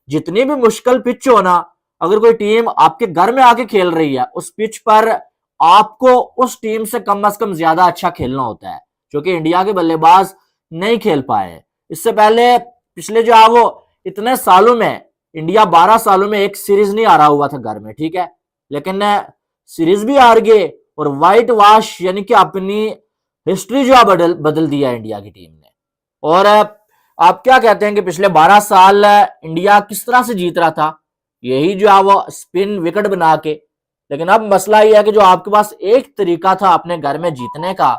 जितनी भी मुश्किल पिच हो ना, अगर कोई टीम आपके घर में आके खेल रही है, उस पिच पर आपको उस टीम से कम ज्यादा अच्छा खेलना होता है, जो कि इंडिया के बल्लेबाज नहीं खेल पाए। इससे पहले पिछले जो है वो इतने सालों में, इंडिया 12 सालों में एक सीरीज नहीं हारा हुआ था घर में, ठीक है, लेकिन सीरीज भी हार गए और व्हाइट वॉश यानी कि अपनी हिस्ट्री जो है बदल दिया इंडिया की टीम ने। और आप क्या कहते हैं कि पिछले 12 साल इंडिया किस तरह से जीत रहा था? यही जो है वो स्पिन विकेट बना के। लेकिन अब मसला ये है कि जो आपके पास एक तरीका था अपने घर में जीतने का,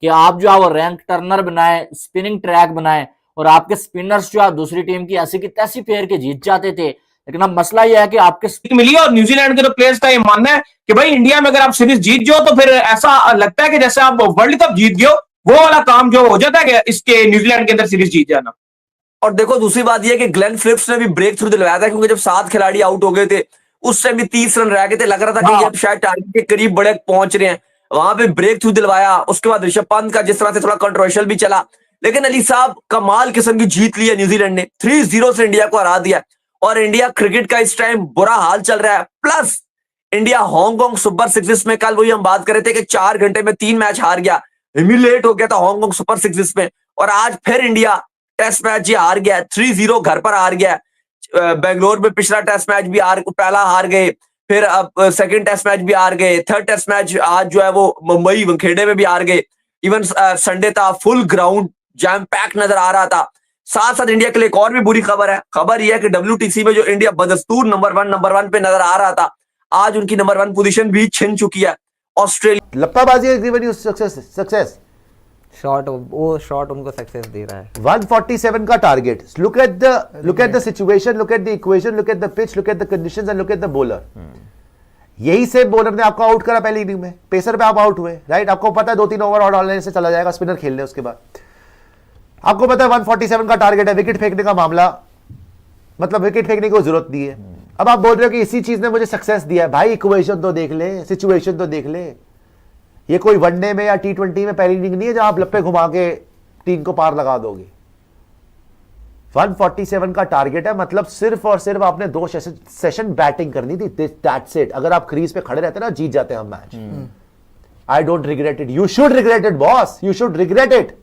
कि आप जो है वो रैंक टर्नर बनाए, स्पिनिंग ट्रैक बनाए, और आपके स्पिनर्स जो है दूसरी टीम की ऐसी की तैसी फेर के जीत जाते थे। लेकिन अब मसला यह है कि आपके मिली, और न्यूजीलैंड के तो प्लेयर्स का ये मानना है कि भाई इंडिया में अगर आप सीरीज जीत जाओ तो फिर ऐसा लगता है कि जैसे आप वर्ल्ड कप जीत गए, वो वाला काम जो हो जाता है कि इसके न्यूजीलैंड के अंदर सीरीज जीत जाना। और देखो दूसरी बात यह कि ग्लेन फिलिप्स ने भी ब्रेक थ्रू दिलवाया था, क्योंकि जब 7 खिलाड़ी आउट हो गए थे उस टाइम भी 30 रन रह गए थे, लग रहा था कि अब शायद टारगेट के करीब बड़े पहुंच रहे हैं, वहां पे ब्रेक थ्रू दिलवाया। उसके बाद ऋषभ पंत का जिस तरह से थोड़ा कंट्रोवर्शियल भी चला, लेकिन अली साहब कमाल किस्म की जीत ली है न्यूजीलैंड ने, 3-0 से इंडिया को हरा दिया। और इंडिया क्रिकेट का इस टाइम बुरा हाल चल रहा है। Plus India Hong Kong super sixes में, कल वही हम बात कर रहे थे कि 4 घंटे में 3 मैच हार गया, ह्यूमिलिएट हो गया था हांगकांग सुपर सिक्सेस में। और आज फिर इंडिया टेस्ट मैच ही हार गया, 3-0 घर पर हार गया। बेंगलोर में पिछला टेस्ट मैच भी पहला हार गए, फिर अब सेकंड टेस्ट मैच भी हार गए, थर्ड टेस्ट मैच आज जो है वो मुंबई वानखेड़े में भी हार गए। इवन संडे था, फुल ग्राउंड जैम पैक नजर आ रहा था। साथ साथ इंडिया के लिए एक और भी बुरी खबर है। खबर यह है कि WTC में जो इंडिया बदस्तूर नंबर वन पे नजर आ रहा था, आज उनकी नंबर 1 पोजीशन भी छिन चुकी है। ऑस्ट्रेलिया लप्पाबाजी सक्सेस शॉट, वो शॉट उनको सक्सेस दे रहा है। 147 का target. Look at the situation, look at the equation, look at the pitch, look at the conditions and look at the bowler. यही से बॉलर ने आपको आउट करा पहली इनिंग में, पेसर पे आप आउट हुए, राइट? आपको पता है 2-3 ओवर और डालने से चला जाएगा स्पिनर खेलने, उसके बाद आपको पता है 147 का टारगेट है। विकेट फेंकने का मामला, मतलब विकेट फेंकने की जरूरत नहीं है। अब आप बोल रहे हो कि इसी चीज ने मुझे सक्सेस दिया है। भाई इक्वेशन तो देख ले, सिचुएशन तो देख ले। ये कोई वनडे में या T20 में पहली इनिंग नहीं है जहां आप लप्पे घुमा के टीम को पार लगा दोगे। 147 का टारगेट है, मतलब सिर्फ और सिर्फ आपने 2 सेशन बैटिंग करनी थी, दैट्स इट। अगर आप क्रीज पे खड़े रहते ना, जीत जाते हम match. I don't regret it, you should regret it boss, you should regret it.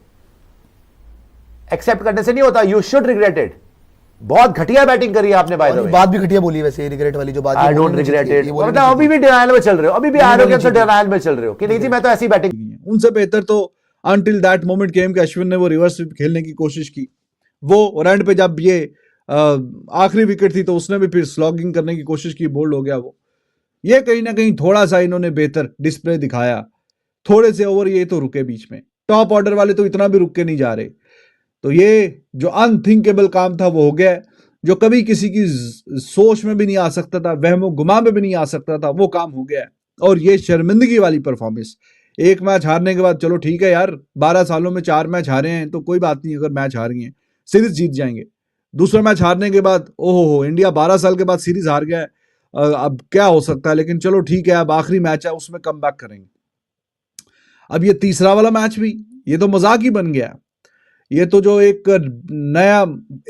Accept करने से नहीं होता, यू शुड रिग्रेट इट। बहुत घटिया बैटिंग करी है आपने, बाय द वे। बात भी घटिया बोली वैसे, रिग्रेट वाली जो बात। आई डोंट रिग्रेट इट, मतलब अभी भी डिनायल में चल रहे हो, अभी भी एरोगेंस और डिनायल में चल रहे हो कि नहीं जी मैं तो ऐसी बैटिंग। उनसे बेहतर तो अनटिल दैट मोमेंट केम कि अश्विन ने वो रिवर्स स्वीप खेलने की कोशिश की। वो रन पे जब ये आखिरी विकेट थी तो उसने भी फिर स्लॉगिंग करने की कोशिश की, बोल्ड हो गया वो। ये कहीं ना कहीं थोड़ा सा इन्होंने बेहतर डिस्प्ले दिखाया। थोड़े से ओवर ये तो रुके बीच में, टॉप ऑर्डर वाले तो इतना भी रुक के नहीं जा रहे। तो ये जो अनथिंकेबल काम था वो हो गया, जो कभी किसी की सोच में भी नहीं आ सकता था, वहमो गुमा में भी नहीं आ सकता था, वो काम हो गया। और ये शर्मिंदगी वाली परफॉर्मेंस, एक मैच हारने के बाद चलो ठीक है यार, 12 सालों में 4 मैच हारे हैं तो कोई बात नहीं, अगर मैच हार गए सीरीज जीत जाएंगे। दूसरा मैच हारने के बाद ओहो इंडिया 12 साल के बाद सीरीज हार गया है, अब क्या हो सकता है, लेकिन चलो ठीक है, अब आखिरी मैच है उसमें कम बैक करेंगे। अब ये तीसरा वाला मैच भी ये तो मजाक ही बन गया। ये तो जो एक नया,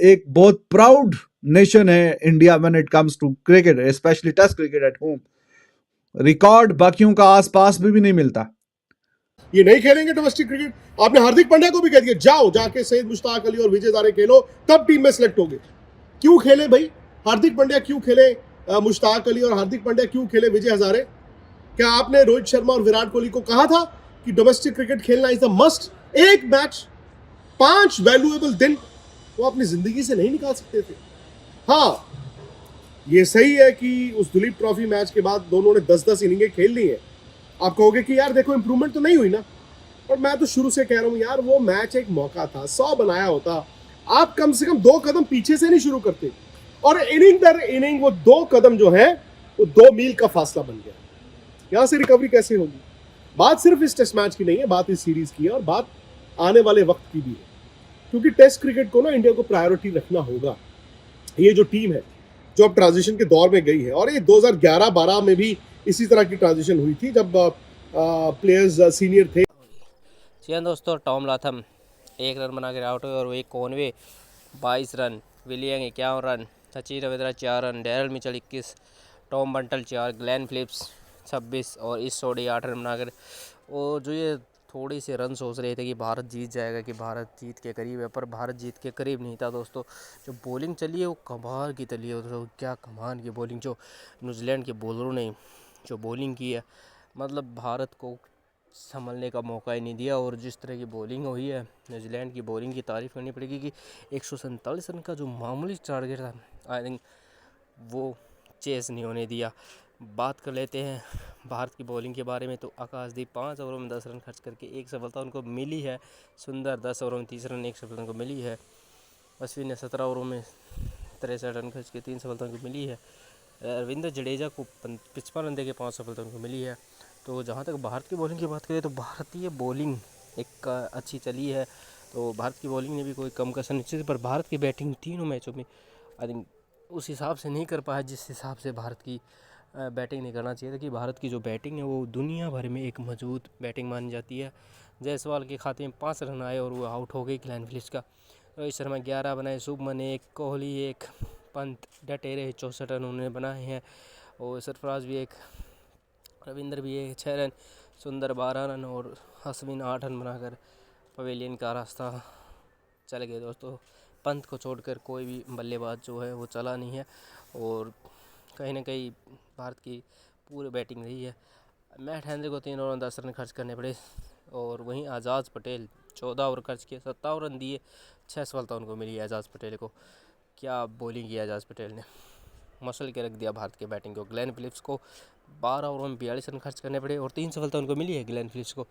एक बहुत प्राउड नेशन है India when it comes to cricket, specially test cricket at home. Record बाकियों का आसपास भी नहीं मिलता। ये नहीं खेलेंगे डोमेस्टिक क्रिकेट। आपने हार्दिक पांड्या को भी कह दिया जाओ जाके सैयद मुश्ताक अली और विजय हजारे खेलो, तब टीम में सिलेक्ट होगे। क्यों खेले भाई हार्दिक पांड्या, क्यों खेले मुश्ताक अली और हार्दिक पांड्या, क्यों खेले विजय हजारे? क्या आपने रोहित शर्मा और विराट कोहली को कहा था कि डोमेस्टिक क्रिकेट खेलना इज द मस्ट? एक मैच, 5 वैल्यूएबल दिन वो अपनी जिंदगी से नहीं निकाल सकते थे। हाँ ये सही है कि उस दुलीप ट्रॉफी मैच के बाद दोनों ने 10-10 इनिंगें खेल ली है। आप कहोगे कि यार देखो इंप्रूवमेंट तो नहीं हुई ना, और मैं तो शुरू से कह रहा हूं यार वो मैच एक मौका था, 100 बनाया होता। आप कम से कम 2 कदम पीछे से नहीं शुरू करते, और इनिंग दर इनिंग वो 2 कदम जो है वो 2 मील का फासला बन गया। यहां से रिकवरी कैसे होगी? बात सिर्फ इस टेस्ट मैच की नहीं है, बात इस सीरीज की है और बात आने वाले वक्त की भी है, क्योंकि टेस्ट क्रिकेट को ना इंडिया को प्रायोरिटी रखना होगा। ये जो टीम है जो अब ट्रांजिशन के दौर में गई है, और ये 2011-12 में भी इसी तरह की ट्रांजिशन हुई थी जब प्लेयर्स सीनियर थे। जी हाँ दोस्तों, टॉम लाथम 1 रन बना के आउट हुए और वो एक Conway 22 run, William 51 run, Sachin Ravindra 4 run, Daryl Mitchell 21, Tom Blundell 4, Glenn Phillips 26 और इस सोडी 8 रन बनाकर। और जो ये थोड़ी से रन सोच रहे थे कि भारत जीत जाएगा, कि भारत जीत के करीब है, पर भारत जीत के करीब नहीं था दोस्तों। जो बॉलिंग चली है वो कमाल की चली है दोस्तों, क्या कमाल की बॉलिंग जो न्यूजीलैंड के बॉलरों ने जो बॉलिंग की है, मतलब भारत को संभलने का मौका ही नहीं दिया। और जिस तरह की बॉलिंग हुई है, न्यूजीलैंड की बॉलिंग की तारीफ़ करनी पड़ेगी कि 147 रन का जो मामूली टारगेट था, आई थिंक वो चेस नहीं होने दिया। बात कर लेते हैं भारत की बॉलिंग के बारे में, तो आकाशदीप 5 ओवरों में 10 रन खर्च करके एक सफलता उनको मिली है। सुंदर 10 ओवरों में 30 रन, एक सफलता उनको मिली है। अश्विन ने 17 ओवरों में 63 रन खर्च के 3 सफलता उनको मिली है। रविंद्र जडेजा को 55 रन देके 5 सफलता उनको मिली है। तो जहाँ तक भारत की बॉलिंग की बात करें तो भारतीय बॉलिंग एक अच्छी चली है, तो भारत की बॉलिंग ने भी कोई कम कसर नहीं छोड़ी, पर भारत की बैटिंग तीनों मैचों में आई थिंक उस हिसाब से नहीं कर पाया जिस हिसाब से भारत की बैटिंग नहीं करना चाहिए था। कि भारत की जो बैटिंग है वो दुनिया भर में एक मजबूत बैटिंग मानी जाती है। जायसवाल के खाते में 5 रन आए और वो आउट हो गई ग्लेन फिलिप्स का। रोहित शर्मा 11 बनाए, शुभमन 1, कोहली 1, पंत डटे रहे 64 रन उन्होंने बनाए हैं, और सरफराज भी 1, रविंद्र भी 1, 6 रन, सुंदर 12 रन और अश्विन 8 रन बनाकर पवेलियन का रास्ता चल गए दोस्तों। पंत को छोड़कर कोई भी बल्लेबाज जो है वो चला नहीं है, और कहीं ना कहीं भारत की पूरी बैटिंग रही है। मैट हेनरी को 3 ओवर में 10 रन खर्च करने पड़े, और वहीं आज़ाद पटेल 14 ओवर खर्च किए, 57 रन दिए, 6 सफलता उनको मिली है आज़ाद पटेल को। क्या बॉलिंग की आज़ाद पटेल ने, मसल के रख दिया भारत के बैटिंग को। ग्लेन फिलिप्स को 12 ओवर में 42 रन खर्च करने पड़े और 3 सफलता उनको मिली है ग्लेन फिलिप्स को।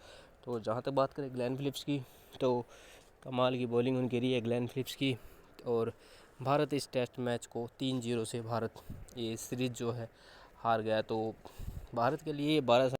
तो जहाँ तक बात करें ग्लेन फिलिप्स की, तो कमाल की बॉलिंग उनकी रही है ग्लेन फिलिप्स की। और भारत इस टेस्ट मैच को 3-0 से भारत ये सीरीज़ जो है हार गया। तो भारत के लिए 12